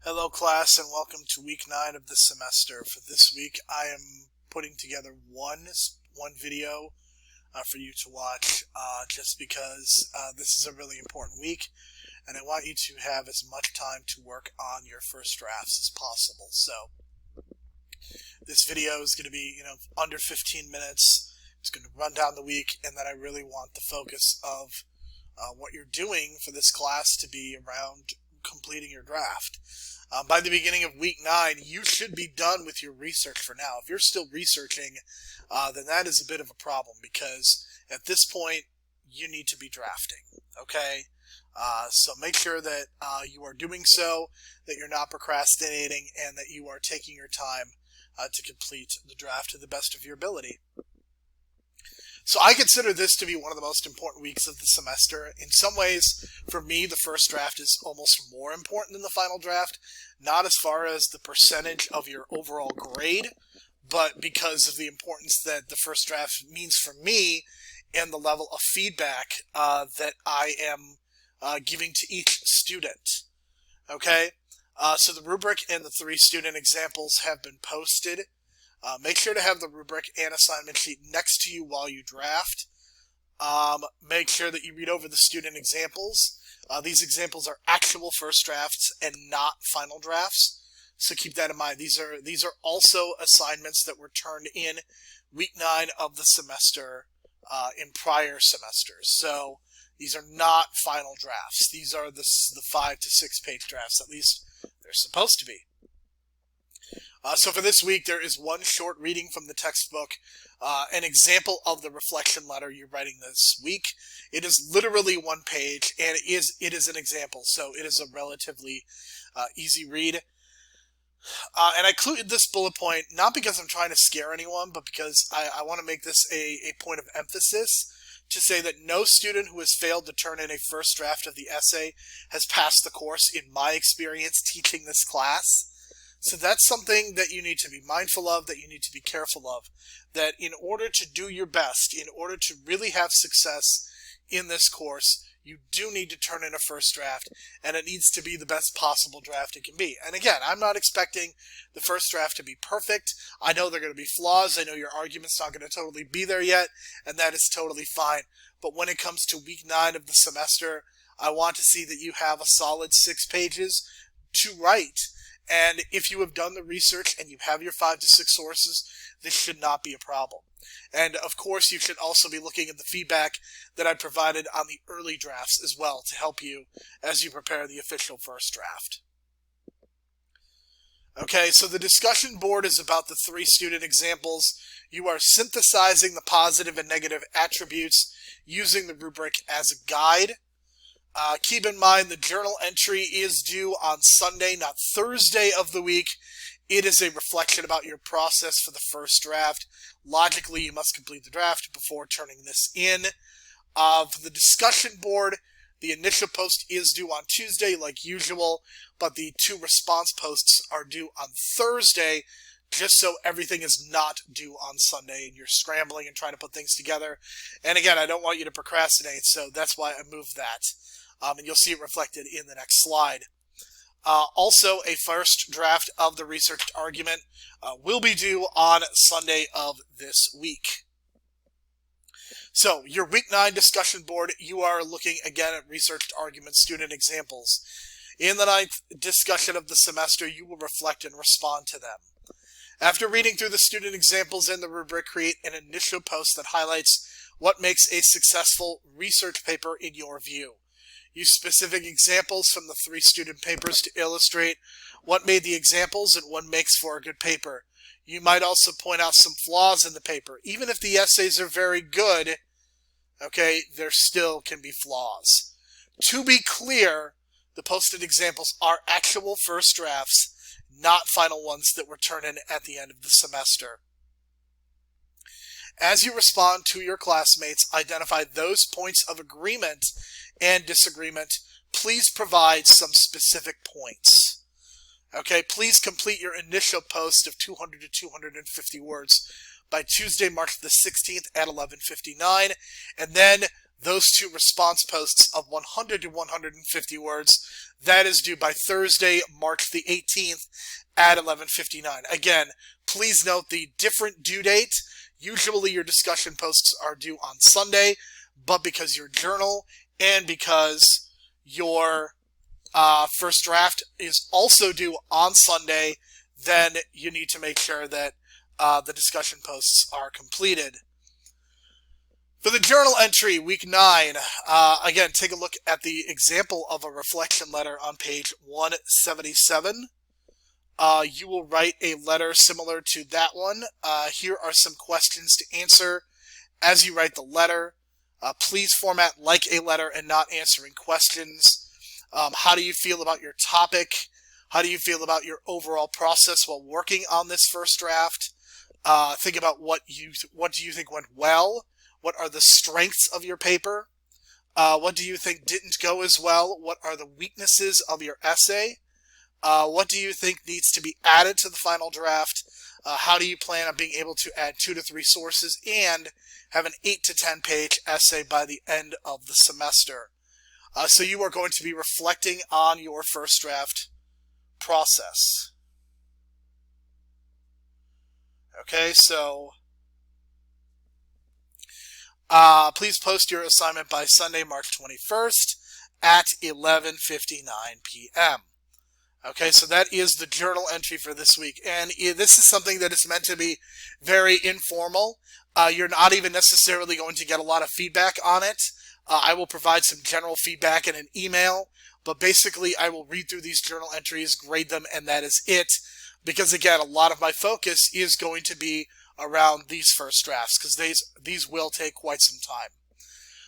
Hello class and welcome to week 9 of the semester. For this week I am putting together one video for you to watch just because this is a really important week and I want you to have as much time to work on your first drafts as possible. So this video is going to be under 15 minutes. It's going to run down the week, and then I really want the focus of what you're doing for this class to be around completing your draft. By the beginning of week 9, you should be done with your research for now. If you're still researching, then that is a bit of a problem, because at this point, you need to be drafting, okay? So make sure that you are doing so, that you're not procrastinating, and that you are taking your time to complete the draft to the best of your ability. So I consider this to be one of the most important weeks of the semester. In some ways, for me, the first draft is almost more important than the final draft, not as far as the percentage of your overall grade, but because of the importance that the first draft means for me and the level of feedback that I am giving to each student. Okay? So the rubric and the 3 student examples have been posted. Make sure to have the rubric and assignment sheet next to you while you draft. Make sure that you read over the student examples. These examples are actual first drafts and not final drafts, so keep that in mind. These are also assignments that were turned in week 9 of the semester in prior semesters. So these are not final drafts. These are the 5 to 6 page drafts, at least they're supposed to be. So for this week, there is one short reading from the textbook, an example of the reflection letter you're writing this week. It is literally 1 page, and it is an example, so it is a relatively easy read. And I included this bullet point not because I'm trying to scare anyone, but because I want to make this a point of emphasis to say that no student who has failed to turn in a first draft of the essay has passed the course in my experience teaching this class. So that's something that you need to be mindful of, that you need to be careful of, that in order to do your best, in order to really have success in this course, you do need to turn in a first draft, and it needs to be the best possible draft it can be. And again, I'm not expecting the first draft to be perfect. I know there are going to be flaws. I know your argument's not going to totally be there yet, and that is totally fine. But when it comes to week 9 of the semester, I want to see that you have a solid 6 pages to write. And if you have done the research and you have your 5 to 6 sources, this should not be a problem. And of course, you should also be looking at the feedback that I provided on the early drafts as well to help you as you prepare the official first draft. Okay, so the discussion board is about the 3 student examples. You are synthesizing the positive and negative attributes using the rubric as a guide. Keep in mind the journal entry is due on Sunday, not Thursday of the week. It is a reflection about your process for the first draft. Logically, you must complete the draft before turning this in. For the discussion board, the initial post is due on Tuesday like usual, but the 2 response posts are due on Thursday, just so everything is not due on Sunday and you're scrambling and trying to put things together. And again, I don't want you to procrastinate, so that's why I moved that. And you'll see it reflected in the next slide. Also, a first draft of the researched argument will be due on Sunday of this week. So, your week 9 discussion board, you are looking again at researched argument student examples. In the 9th discussion of the semester, you will reflect and respond to them. After reading through the student examples in the rubric, create an initial post that highlights what makes a successful research paper in your view. Use specific examples from the 3 student papers to illustrate what made the examples and what makes for a good paper. You might also point out some flaws in the paper. Even if the essays are very good, okay, there still can be flaws. To be clear, the posted examples are actual first drafts, not final ones that were turned in at the end of the semester. As you respond to your classmates, identify those points of agreement and disagreement. Please provide some specific points. Okay, please complete your initial post of 200 to 250 words by Tuesday, March the 16th at 11:59, and then those 2 response posts of 100 to 150 words. That is due by Thursday, March the 18th at 11:59. Again, please note the different due date. Usually your discussion posts are due on Sunday, but because your journal and because your first draft is also due on Sunday, then you need to make sure that the discussion posts are completed. For the journal entry, week 9, again, take a look at the example of a reflection letter on page 177. You will write a letter similar to that one. Here are some questions to answer as you write the letter. Please format like a letter and not answering questions. How do you feel about your topic? How do you feel about your overall process while working on this first draft? Think about what do you think went well? What are the strengths of your paper? What do you think didn't go as well? What are the weaknesses of your essay? What do you think needs to be added to the final draft? How do you plan on being able to add 2 to 3 sources and have an 8 to 10 page essay by the end of the semester? So you are going to be reflecting on your first draft process. Okay, so please post your assignment by Sunday, March 21st at 11:59 p.m. Okay, so that is the journal entry for this week. And this is something that is meant to be very informal. You're not even necessarily going to get a lot of feedback on it. I will provide some general feedback in an email, but basically I will read through these journal entries, grade them, and that is it. Because again, a lot of my focus is going to be around these first drafts, because these will take quite some time.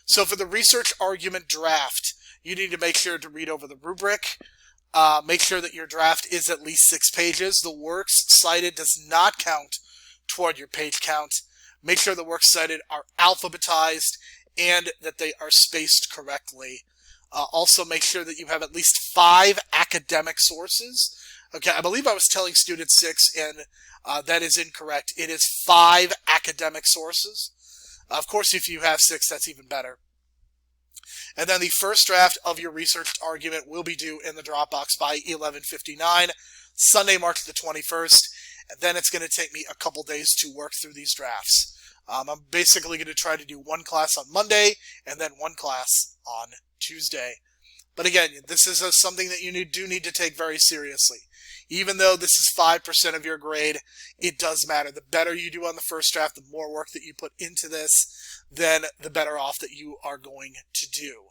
So for the research argument draft, you need to make sure to read over the rubric. Make sure that your draft is at least 6 pages. The works cited does not count toward your page count. Make sure the works cited are alphabetized and that they are spaced correctly. Also, make sure that you have at least 5 academic sources. Okay, I believe I was telling students 6, and that is incorrect. It is 5 academic sources. Of course, if you have 6, that's even better. And then the first draft of your researched argument will be due in the Dropbox by 11:59, Sunday, March the 21st. And then it's going to take me a couple days to work through these drafts. I'm basically going to try to do 1 class on Monday and then 1 class on Tuesday. But again, this is something that you do need to take very seriously. Even though this is 5% of your grade, it does matter. The better you do on the first draft, the more work that you put into this, then the better off that you are going to do.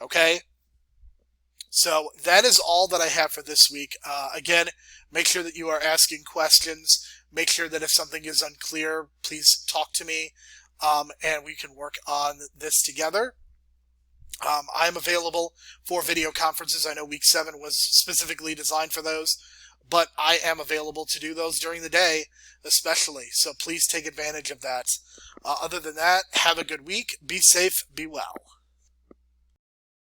Okay? So that is all that I have for this week. Again, make sure that you are asking questions. Make sure that if something is unclear, please talk to me, and we can work on this together. I am available for video conferences. I know week 7 was specifically designed for those, but I am available to do those during the day, especially. So please take advantage of that. Other than that, have a good week. Be safe. Be well.